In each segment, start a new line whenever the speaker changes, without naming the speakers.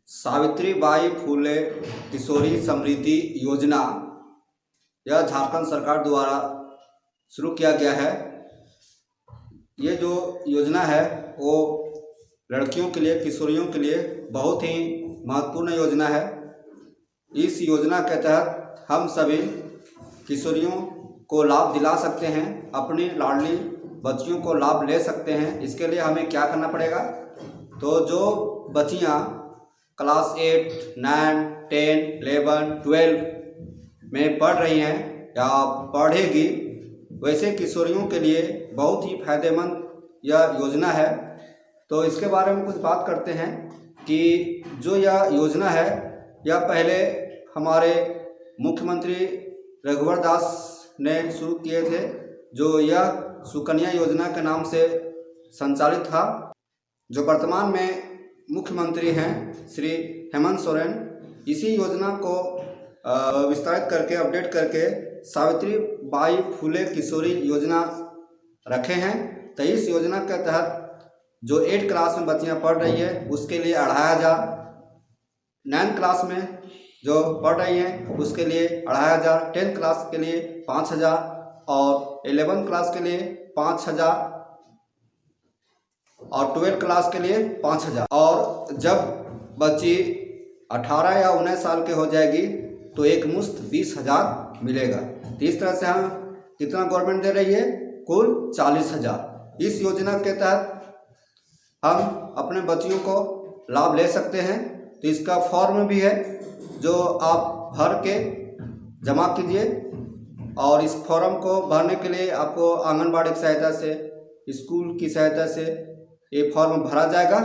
सावित्रीबाई फूले किशोरी समृद्धि योजना यह झारखंड सरकार द्वारा शुरू किया गया है। ये जो योजना है वो लड़कियों के लिए, किशोरियों के लिए बहुत ही महत्वपूर्ण योजना है। इस योजना के तहत हम सभी किशोरियों को लाभ दिला सकते हैं, अपनी लाडली बच्चियों को लाभ ले सकते हैं। इसके लिए हमें क्या करना पड़ेगा, तो जो बच्चियाँ क्लास 8, 9, 10, 11, 12 में पढ़ रही हैं या पढ़ेगी, वैसे किशोरियों के लिए बहुत ही फायदेमंद यह योजना है। तो इसके बारे में कुछ बात करते हैं कि जो यह योजना है यह पहले हमारे मुख्यमंत्री रघुवर दास ने शुरू किए थे, जो यह सुकन्या योजना के नाम से संचालित था। जो वर्तमान में मुख्यमंत्री हैं श्री हेमंत सोरेन, इसी योजना को विस्तारित करके, अपडेट करके सावित्रीबाई फूले किशोरी योजना रखे हैं। तो इस योजना के तहत जो 8 क्लास में बच्चियां पढ़ रही है उसके लिए 2500, 9 क्लास में जो पढ़ रही हैं उसके लिए 2500, 10 क्लास के लिए 5000 और 11 क्लास के लिए 5000 और 12 क्लास के लिए 5000। और जब बच्ची 18 या 19 साल के हो जाएगी तो एक मुश्त 20,000 मिलेगा। तो इस तरह से हम कितना गवर्नमेंट दे रही है, कुल 40,000। इस योजना के तहत हम अपने बच्चियों को लाभ ले सकते हैं। तो इसका फॉर्म भी है जो आप भर के जमा कीजिए, और इस फॉर्म को भरने के लिए आपको आंगनबाड़ी की सहायता से, स्कूल की सहायता से ये फॉर्म भरा जाएगा।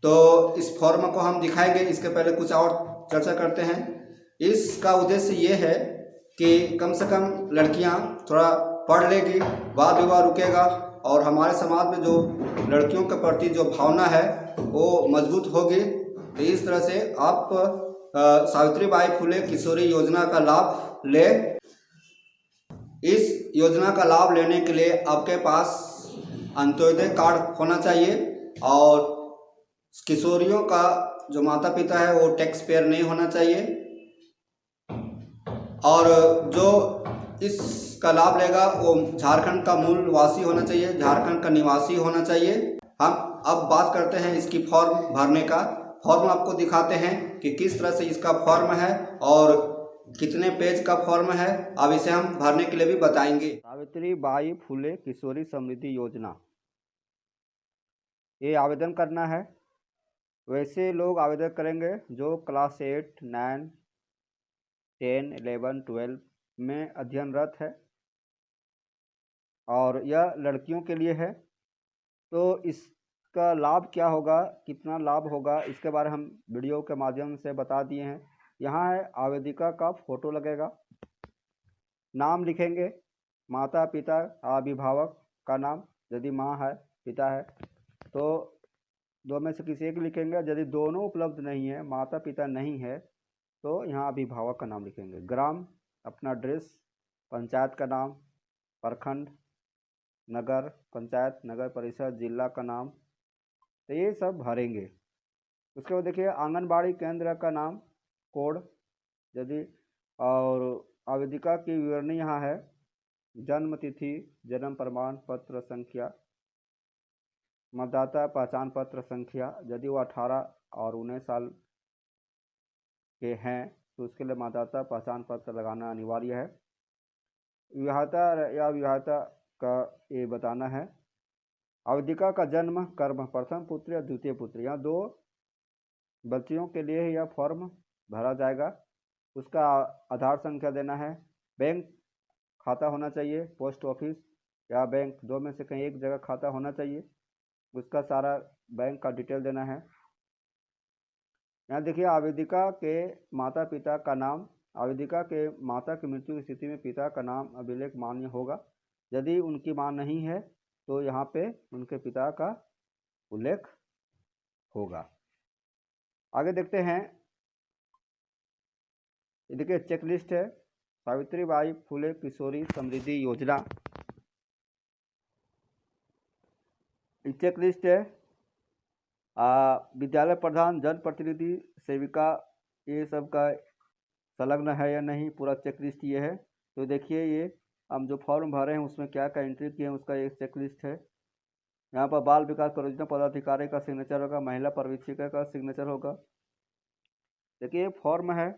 तो इस फॉर्म को हम दिखाएंगे। इसके पहले कुछ और चर्चा करते हैं। इसका उद्देश्य ये है कि कम से कम लड़कियां थोड़ा पढ़ लेगी, बाल विवाह रुकेगा, और हमारे समाज में जो लड़कियों के प्रति जो भावना है वो मजबूत होगी। तो इस तरह से आप सावित्रीबाई फूले किशोरी योजना का लाभ ले। इस योजना का लाभ लेने के लिए आपके पास अंत्योदय कार्ड होना चाहिए, और किशोरियों का जो माता पिता है वो टैक्स पेयर नहीं होना चाहिए, और जो इसका लाभ लेगा वो झारखंड का मूल वासी होना चाहिए, झारखंड का निवासी होना चाहिए। हम अब बात करते हैं इसकी फॉर्म भरने का। फॉर्म आपको दिखाते हैं कि किस तरह से इसका फॉर्म है और कितने पेज का फॉर्म है। अब इसे हम भरने के लिए भी बताएंगे। सावित्रीबाई फूले किशोरी समृद्धि योजना, ये आवेदन करना है। वैसे लोग आवेदन करेंगे जो क्लास 8, 9, 10, 11, 12 में अध्ययनरत है, और यह लड़कियों के लिए है। तो इसका लाभ क्या होगा, कितना लाभ होगा, इसके बारे में हम वीडियो के माध्यम से बता दिए हैं। यहाँ है आवेदिका का फोटो लगेगा, नाम लिखेंगे, माता पिता अभिभावक का नाम, यदि माँ है पिता है तो दो में से किसी एक लिखेंगे। यदि दोनों उपलब्ध नहीं है, माता पिता नहीं है, तो यहाँ अभिभावक का नाम लिखेंगे। ग्राम, अपना ड्रेस, पंचायत का नाम, प्रखंड, नगर पंचायत, नगर परिषद, जिला का नाम, तो ये सब भरेंगे। उसके बाद देखिए आंगनबाड़ी केंद्र का नाम, कोड, यदि, और आवेदिका की विवरणी यहाँ है, जन्म तिथि, जन्म प्रमाण पत्र संख्या, मतदाता पहचान पत्र संख्या, यदि वो 18 और 19 साल के हैं तो उसके लिए मतदाता पहचान पत्र लगाना अनिवार्य है। विवाहिता या विवाहिता का ये बताना है। आवेदिका का जन्म, कर्म, प्रथम पुत्र या द्वितीय पुत्र, यहाँ 2 बच्चियों के लिए यह फॉर्म भरा जाएगा। उसका आधार संख्या देना है। बैंक खाता होना चाहिए, पोस्ट ऑफिस या बैंक, 2 में से कहीं एक जगह खाता होना चाहिए। उसका सारा बैंक का डिटेल देना है। यहाँ देखिए आवेदिका के माता पिता का नाम, आवेदिका के माता की मृत्यु की स्थिति में पिता का नाम अभिलेख मान्य होगा। यदि उनकी मां नहीं है तो यहाँ पे उनके पिता का उल्लेख होगा। आगे देखते हैं। देखिए चेक लिस्ट है, सावित्रीबाई फूले किशोरी समृद्धि योजना, चेक लिस्ट है। विद्यालय प्रधान, जनप्रतिनिधि, सेविका, ये सब का संलग्न है या नहीं, पूरा चेक लिस्ट ये है। तो देखिए ये हम जो फॉर्म भरे हैं उसमें क्या क्या एंट्री किए हैं उसका एक चेक लिस्ट है। यहाँ पर बाल विकास परियोजना पदाधिकारी का सिग्नेचर होगा, महिला पर्यवेक्षिका का सिग्नेचर होगा। देखिए ये फॉर्म है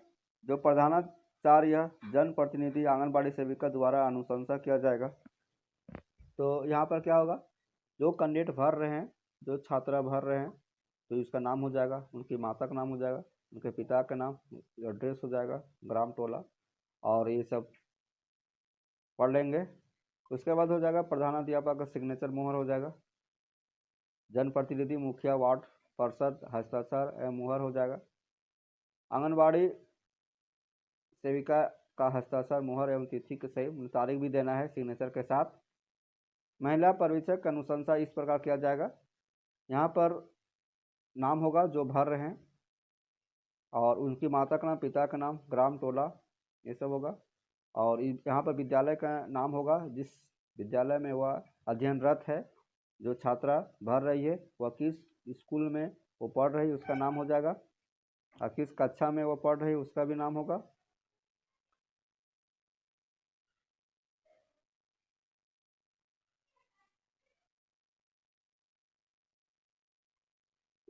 जो प्रधानाचार्य, जनप्रतिनिधि, आंगनबाड़ी सेविका द्वारा अनुशंसा किया जाएगा। तो यहाँ पर क्या होगा, जो कैंडिडेट भर रहे हैं, जो छात्रा भर रहे हैं, तो इसका नाम हो जाएगा, उनकी माता का नाम हो जाएगा, उनके पिता का नाम, एड्रेस हो जाएगा, ग्राम, टोला, और ये सब पढ़ लेंगे। उसके बाद हो जाएगा प्रधानाध्यापक का सिग्नेचर, मुहर हो जाएगा। जनप्रतिनिधि, मुखिया, वार्ड पार्षद, हस्ताक्षर एवं मुहर हो जाएगा। आंगनबाड़ी सेविका का हस्ताक्षर, मुहर एवं तिथि के सही तारीख भी देना है सिग्नेचर के साथ। महिला पर्यवेक्षक अनुशंसा इस प्रकार किया जाएगा। यहाँ पर नाम होगा जो भर रहे हैं, और उनकी माता का नाम, पिता का नाम, ग्राम, टोला, ये सब होगा। और यहाँ पर विद्यालय का नाम होगा, जिस विद्यालय में वह अध्ययनरत है, जो छात्रा भर रही है वह किस स्कूल में वो पढ़ रही है उसका नाम हो जाएगा, और किस कक्षा में वो पढ़ रही है उसका भी नाम होगा।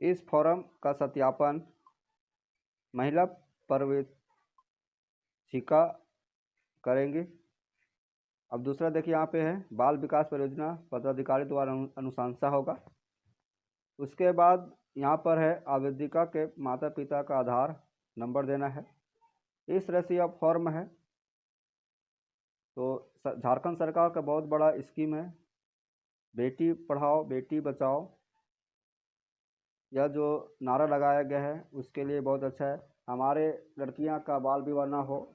इस फॉर्म का सत्यापन महिला पर्यवेक्षिका करेंगे। अब दूसरा देखिए यहाँ पे है बाल विकास परियोजना पदाधिकारी द्वारा अनुशंसा होगा। उसके बाद यहाँ पर है आवेदिका के माता पिता का आधार नंबर देना है। इस तरह से यह फॉर्म है। तो झारखंड सरकार का बहुत बड़ा स्कीम है बेटी पढ़ाओ बेटी बचाओ, यह जो नारा लगाया गया है उसके लिए बहुत अच्छा है। हमारे लड़कियां का बाल विवाह ना हो,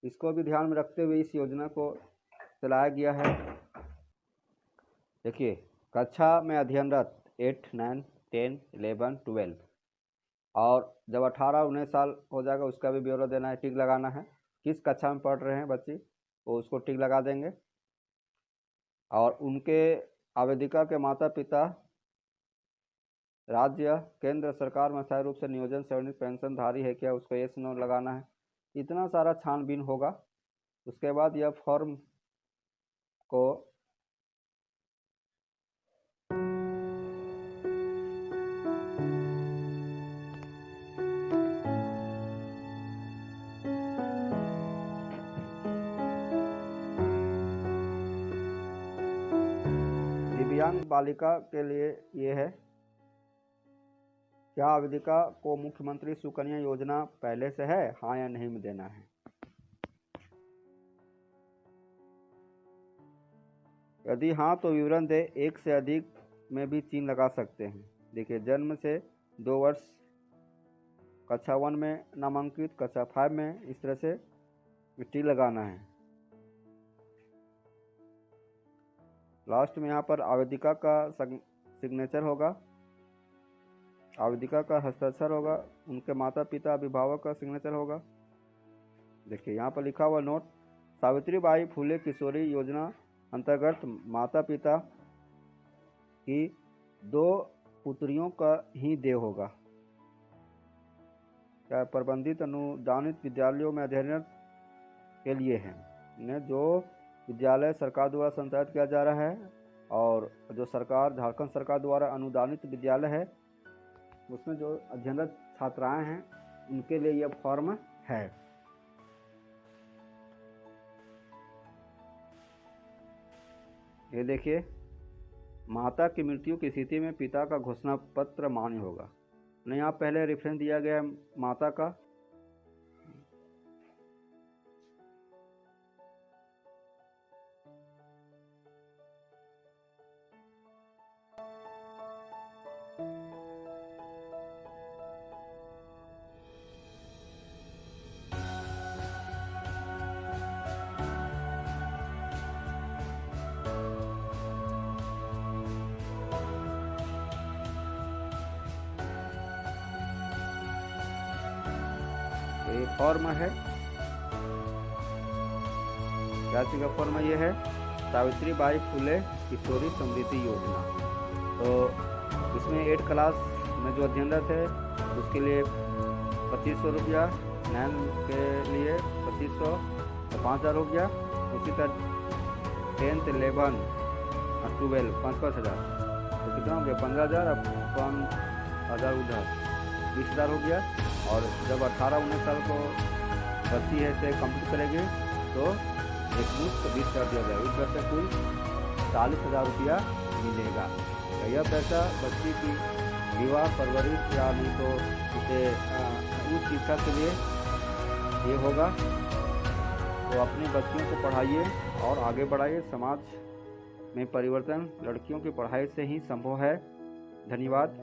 इसको भी ध्यान में रखते हुए इस योजना को चलाया गया है। देखिए कक्षा में अध्ययनरत 8, 9, 10, 11, 12 और जब 18-19 साल हो जाएगा उसका भी ब्यौरा देना है, टिक लगाना है। किस कक्षा में पढ़ रहे हैं बच्ची वो उसको टिक लगा देंगे। और उनके आवेदिका के माता पिता राज्य केंद्र सरकार में अस्थायी रूप से नियोजन सेवानिवृत्त पेंशनधारी है क्या, उसको यस नो लगाना है। इतना सारा छानबीन होगा। उसके बाद यह फॉर्म को दिव्यांग बालिका के लिए ये है, क्या आवेदिका को मुख्यमंत्री सुकन्या योजना पहले से है, हाँ या नहीं में देना है। यदि हाँ तो विवरण दे, एक से अधिक में भी चिन्ह लगा सकते हैं। देखिए जन्म से 2 वर्ष, कक्षा 1 में नामांकित, कक्षा 5 में, इस तरह से टिक लगाना है। लास्ट में यहाँ पर आवेदिका का सिग्नेचर होगा, आवेदिका का हस्ताक्षर होगा, उनके माता पिता अभिभावक का सिग्नेचर होगा। देखिए यहाँ पर लिखा हुआ नोट, सावित्रीबाई फुले किशोरी योजना अंतर्गत माता पिता की 2 पुत्रियों का ही देय होगा। क्या प्रबंधित अनुदानित विद्यालयों में अध्ययन के लिए है, ने जो विद्यालय सरकार द्वारा संचालित किया जा रहा है और जो सरकार झारखंड सरकार द्वारा अनुदानित विद्यालय है उसमें जो अध्ययनरत छात्राएं हैं उनके लिए यह फॉर्म है। ये देखिए, माता की मृत्यु की स्थिति में पिता का घोषणा पत्र मान्य होगा। यहाँ पहले रेफरेंस दिया गया है माता का, ये फॉर्म है। राज्य का फॉर्म ये है सावित्रीबाई फुले किशोरी समृद्धि योजना। तो इसमें 8 क्लास
में जो अध्ययनरत है उसके लिए 2500 रुपया, 9 के लिए 2500 तो 5000 हो गया। उसी तरह 10th 11 और 12 5-5 हज़ार तो कितना हो गया 15,000 और 5,000 उधर 20,000 हो गया। और जब 18-19 साल को बच्ची है से कंप्लीट करेगी तो एक मुश्त 20 कर दिया जाएगा। इस तरह से कुल 40,000 रुपया मिलेगा। यह पैसा बच्ची की विवाह परवरिश या नहीं तो उसे उच्च शिक्षा के लिए ये होगा। तो अपनी बच्चियों को पढ़ाइए और आगे बढ़ाइए। समाज में परिवर्तन लड़कियों की पढ़ाई से ही संभव है। धन्यवाद।